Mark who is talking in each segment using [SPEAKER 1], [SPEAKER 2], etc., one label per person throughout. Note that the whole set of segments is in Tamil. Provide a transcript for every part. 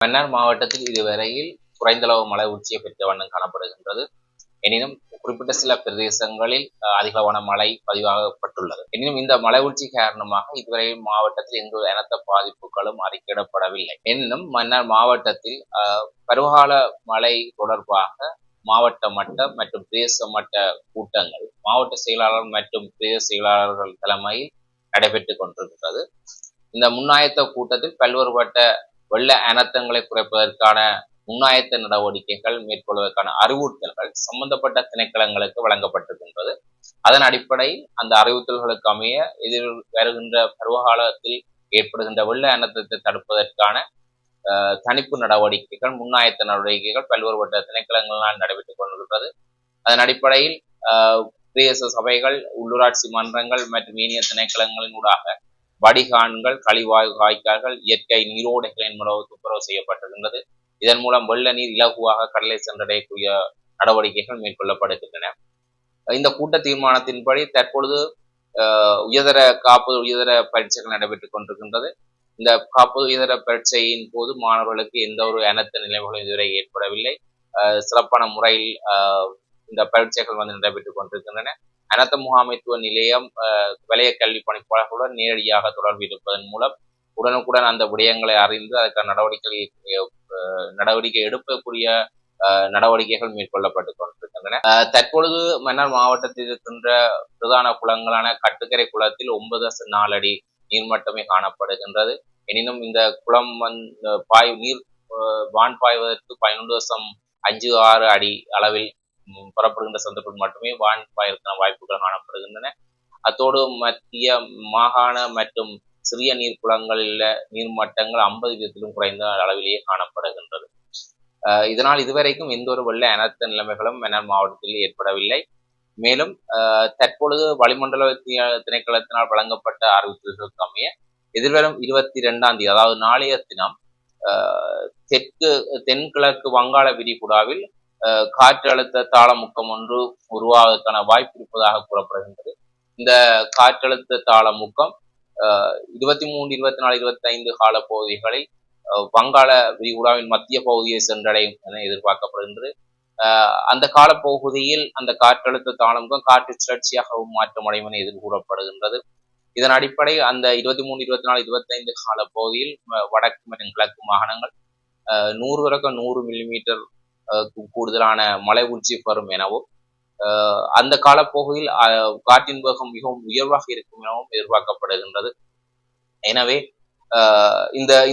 [SPEAKER 1] மன்னார் மாவட்டத்தில் இதுவரையில் குறைந்தளவு மழை உச்சியை பெற்ற வண்ணம் காணப்படுகின்றது. எனினும் குறிப்பிட்ட சில பிரதேசங்களில் அதிகளவான மழை பதிவாகப்பட்டுள்ளது. எனினும் இந்த மழை உச்சி காரணமாக இதுவரை மாவட்டத்தில் எந்த அனர்த்த பாதிப்புகளும் அறிக்கையிடப்படவில்லை. எனினும் மன்னார் மாவட்டத்தில் பருவகால மழை தொடர்பாக மாவட்ட மட்ட மற்றும் பிரதேச மட்ட கூட்டங்கள் மாவட்ட செயலாளர் மற்றும் பிரதேச செயலாளர்கள் தலைமையில் நடைபெற்றுக் கொண்டிருக்கிறது. இந்த முன்னாயத்த கூட்டத்தில் பல்வேறுபட்ட வெள்ள அனர்த்தங்களை குறைப்பதற்கான முன்னாயத்த நடவடிக்கைகள் மேற்கொள்வதற்கான அறிவுறுத்தல்கள் சம்பந்தப்பட்ட திணைக்களங்களுக்கு வழங்கப்பட்டிருக்கின்றது. அதன் அடிப்படையில் அந்த அறிவுறுத்தல்களுக்கு அமைய எதிர் வருகின்ற பருவகாலத்தில் ஏற்படுகின்ற வெள்ள அனர்த்தத்தை தடுப்பதற்கான தணிப்பு நடவடிக்கைகள் முன்னாயத்த நடவடிக்கைகள் பல்வேறுபட்ட திணைக்களங்களால் நடைபெற்றுக் கொண்டிருக்கிறது. அதன் அடிப்படையில் பிரதேச சபைகள், உள்ளூராட்சி மன்றங்கள் மற்றும் ஏனைய திணைக்களங்களின் ஊடாக வடிகான்கள், கழிவாயு வாய்க்கால்கள், இயற்கை நீரோடைகளின் மூலம் துப்புரவு செய்யப்பட்டிருக்கின்றது. இதன் மூலம் வெள்ள நீர் இலகுவாக கடலை சென்றடையக்கூடிய நடவடிக்கைகள் மேற்கொள்ளப்படுகின்றன. இந்த கூட்ட தீர்மானத்தின்படி தற்பொழுது உயர்தர காப்பது உயர்தர பரீட்சைகள் நடைபெற்றுக் கொண்டிருக்கின்றது. இந்த காப்பது உயர்தர பரீட்சையின் போது மாணவர்களுக்கு எந்த ஒரு அனர்த்த நிலைமைகளும் இதுவரை ஏற்படவில்லை. சிறப்பான முறையில் இந்த பரீட்சைகள் நடைபெற்றுக் கொண்டிருக்கின்றன. அனர்த்த முகாமைத்துவ நிலையம் வலய கல்வி பணிப்பாளர்களுடன் நேரடியாக தொடர்பு இருப்பதன் மூலம் உடனுக்குடன் அந்த விடயங்களை அறிந்து அதற்கான நடவடிக்கை எடுக்கக்கூடிய நடவடிக்கைகள் மேற்கொள்ளப்பட்டுக் கொண்டிருக்கின்றன. தற்பொழுது மன்னார் மாவட்டத்தில் இருக்கின்ற பிரதான குளங்களான கட்டுக்கரை குளத்தில் 9.4 அடி நீர்மட்டமே காணப்படுகின்றது. எனினும் இந்த குளம் நீர் வான் பாய்வதற்கு 11.56 அடி அளவில் புறப்படுகின்ற சந்தர்ப்பத்தில் மட்டுமே வான் பாய்வதற்கான வாய்ப்புகள் காணப்படுகின்றன. அத்தோடு மத்திய மாகாண மற்றும் சிறிய நீர் குளங்களில் நீர்மட்டங்கள் 50 வீதத்திலும் குறைந்த அளவிலேயே காணப்படுகின்றது. இதனால் இதுவரைக்கும் எந்த ஒரு வெள்ள அனர்த்த நிலைமைகளும் மன்னார் மாவட்டத்தில் ஏற்படவில்லை. மேலும் தற்பொழுது வளிமண்டல திணைக்களத்தினால் வழங்கப்பட்ட அறிவிப்புகளுக்கு அமைய எதிர்வரும் 22ஆம் தேதி, அதாவது நாளைய தினம் தென்கிழக்கு வங்காள விரிகுடாவில் காற்றழுத்த தாளமுக்கம் ஒன்று உருவாவதற்கான வாய்ப்பு இருப்பதாக கூறப்படுகின்றது. இந்த காற்றழுத்த தாளமுக்கம் 23, 24, 25 கால பகுதிகளில் வங்காள விரிகுடாவின் மத்திய பகுதியை சென்றடையும் என எதிர்பார்க்கப்படுகின்றது. அந்த காலப்பகுதியில் அந்த காற்றழுத்த தாளமுகம் காற்று சுழற்சியாகவும் மாற்றமடையும் என எதிர்கூறப்படுகின்றது. இதன் அடிப்படை அந்த 23, 24, 25 கால பகுதியில் வடக்கு மற்றும் கிழக்கு மாகாணங்கள் 100 மில்லிமீட்டர் கூடுதலான மழை வீழ்ச்சி பெறும் எனவும் அந்த காலப்பகுதியில் காற்றின் வேகம் மிகவும் உயர்வாக இருக்கும் எனவும் எதிர்பார்க்கப்படுகின்றது. எனவே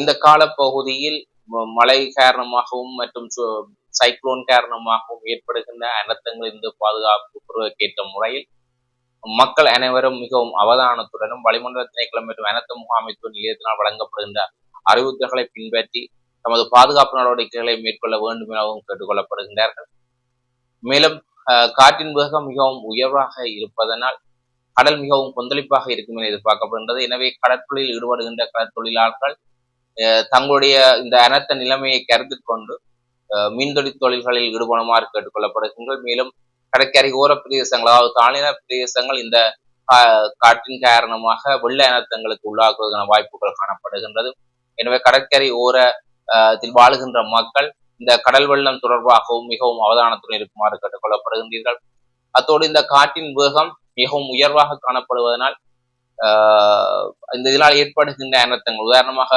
[SPEAKER 1] இந்த காலப்பகுதியில் மழை காரணமாகவும் மற்றும் சைக்ளோன் காரணமாகவும் ஏற்படுகின்ற அனர்த்தங்களிலிருந்து பாதுகாப்பு பெறுவதற்கேற்ற முறையில் மக்கள் அனைவரும் மிகவும் அவதானத்துடனும் வளிமண்டல திணைக்களம் மற்றும் அனர்த்த முகாமைத்துவ நிலையத்தினால் வழங்கப்படுகின்ற அறிவுறுத்தல்களை பின்பற்றி தமது பாதுகாப்பு நடவடிக்கைகளை மேற்கொள்ள வேண்டும் எனவும் கேட்டுக்கொள்ளப்படுகின்றார்கள். மேலும் காற்றின் வேகம் மிகவும் உயர்வாக இருப்பதனால் கடல் மிகவும் கொந்தளிப்பாக இருக்கும் என எதிர்பார்க்கப்படுகின்றது. எனவே கடற்தொழில் ஈடுபடுகின்ற கடற்தொழிலாளர்கள் தங்களுடைய இந்த அனர்த்த நிலைமையை கருத்தில் கொண்டு மீன்தொழி தொழில்களில் ஈடுபடுமாறு கேட்டுக்கொள்ளப்படுகின்றது. மேலும் கடற்கரை ஓர பிரதேசங்கள், அதாவது தாழ்நில பிரதேசங்கள் இந்த காற்றின் காரணமாக வெள்ள அனர்த்தங்களுக்கு உள்ளாக்குவதற்கான வாய்ப்புகள் காணப்படுகின்றது. எனவே கடற்கரை ஓரத்தில் வாழுகின்ற மக்கள் இந்த கடல் வெள்ளம் தொடர்பாகவும் மிகவும் அவதானத்துடன் இருக்குமாறு கேட்டுக்கொள்ளப்படுகின்றீர்கள். அத்தோடு இந்த காற்றின் வேகம் மிகவும் உயர்வாக காணப்படுவதனால் இந்த இதனால் ஏற்படுகின்ற அனர்த்தங்கள், உதாரணமாக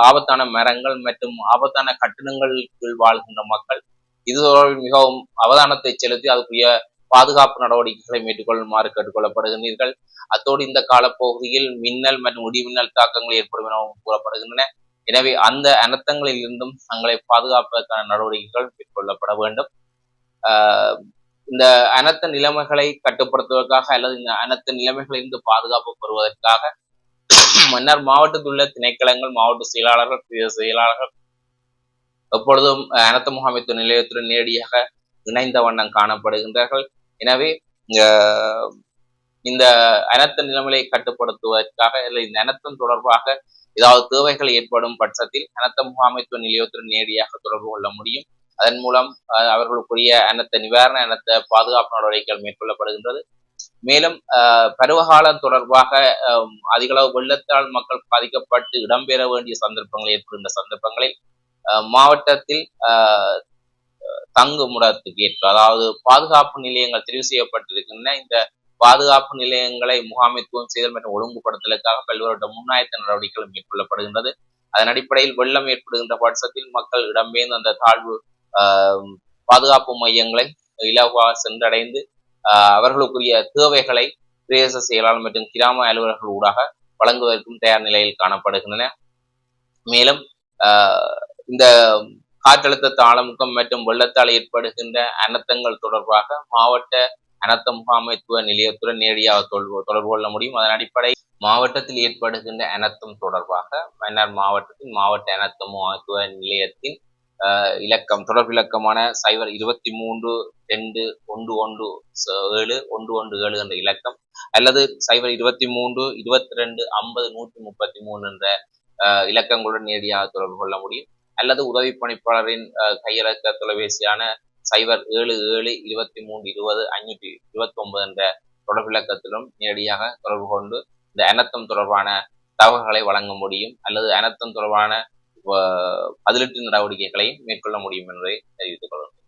[SPEAKER 1] ஆபத்தான மரங்கள் மற்றும் ஆபத்தான கட்டிடங்களுக்கு வாழ்கின்ற மக்கள் இது தொடர்பில் மிகவும் அவதானத்தை செலுத்தி அதுக்குரிய பாதுகாப்பு நடவடிக்கைகளை மேற்கொள்ளுமாறு கேட்டுக்கொள்ளப்படுகின்றீர்கள். அத்தோடு இந்த காலப்பகுதியில் மின்னல் மற்றும் இடிமின்னல் தாக்கங்கள் ஏற்படும் எனவும் கூறப்படுகின்றன. எனவே அந்த அனர்த்தங்களில் இருந்தும் தங்களை பாதுகாப்பதற்கான நடவடிக்கைகள் மேற்கொள்ளப்பட வேண்டும். இந்த அனர்த்த நிலைமைகளை கட்டுப்படுத்துவதற்காக அல்லது இந்த அனர்த்த நிலைமைகளிலிருந்து பாதுகாப்பு பெறுவதற்காக மன்னார் மாவட்டத்தில் உள்ள திணைக்களங்கள், மாவட்ட செயலாளர்கள், பிரதேச செயலாளர்கள் எப்பொழுதும் அனர்த்த முகாமைத்துவ நிலையத்துடன் நேரடியாக இணைந்த வண்ணம் காணப்படுகின்றார்கள். எனவே இந்த அனர்த்த நிலைமையை கட்டுப்படுத்துவதற்காக அல்லது இந்த அனர்த்தம் தொடர்பாக ஏதாவது தேவைகள் ஏற்படும் பட்சத்தில் அனர்த்த முகாமைத்துவ நிலையத்துடன் நேரடியாக தொடர்பு கொள்ள முடியும். அதன் மூலம் அவர்களுக்குரிய அனர்த்த நிவாரண, அனர்த்த பாதுகாப்பு நடவடிக்கைகள் மேற்கொள்ளப்படுகின்றது. மேலும் பருவகாலம் தொடர்பாக அதிகளவு வெள்ளத்தால் மக்கள் பாதிக்கப்பட்டு இடம்பெற வேண்டிய சந்தர்ப்பங்கள் ஏற்படுகின்ற சந்தர்ப்பங்களில் மாவட்டத்தில் தங்குமிடத்துக்கு ஏற்ப, அதாவது பாதுகாப்பு நிலையங்கள் தெரிவு செய்யப்பட்டிருக்கின்றன. இந்த பாதுகாப்பு நிலையங்களை முகாமைத்துவம் செய்தல் மற்றும் ஒழுங்குபடுத்தலுக்காக பல்வேறு முன்னாயத்த நடவடிக்கைகள் மேற்கொள்ளப்படுகின்றது. அதன் அடிப்படையில் வெள்ளம் ஏற்படுகின்ற பட்சத்தில் மக்கள் இடம்பெயர்ந்து அந்த தாழ்வு பாதுகாப்பு மையங்களை இலவாக சென்றடைந்து அவர்களுக்குரிய தேவைகளை பிரதேச செயலாளர் மற்றும் கிராம அலுவலர்கள் ஊடாக வழங்குவதற்கும் தயார் நிலையில் காணப்படுகின்றன. மேலும் இந்த காற்றழுத்த தாளமுக்கம் மற்றும் வெள்ளத்தால் ஏற்படுகின்ற அனர்த்தங்கள் தொடர்பாக மாவட்ட அனர்த்த முகாமைத்துவ நிலையத்துடன் நேரடியாக தொடர்பு கொள்ள முடியும். அதன் அடிப்படை மாவட்டத்தில் ஏற்படுகின்ற அனர்த்தம் தொடர்பாக மன்னார் மாவட்டத்தின் மாவட்ட அனர்த்த முகாமைத்துவ நிலையத்தின் தொடர்பு இலக்கமான 023-2-117-117 என்ற இலக்கம் அல்லது 023-22-50-133 என்ற இலக்கங்களுடன் நேரடியாக தொடர்பு கொள்ள முடியும். அல்லது உதவி பணிப்பாளரின் கையடக்க தொலைபேசியான 077-23-20-529 என்ற தொடர்பு இலக்கத்திலும் நேரடியாக தொடர்பு கொண்டு இந்த அனர்த்தம் தொடர்பான தகவல்களை வழங்க முடியும் அல்லது அனர்த்தம் தொடர்பான பதிலீட்டு நடவடிக்கைகளை மேற்கொள்ள முடியும் என்பதை தெரிவித்துக் கொள்கிறேன்.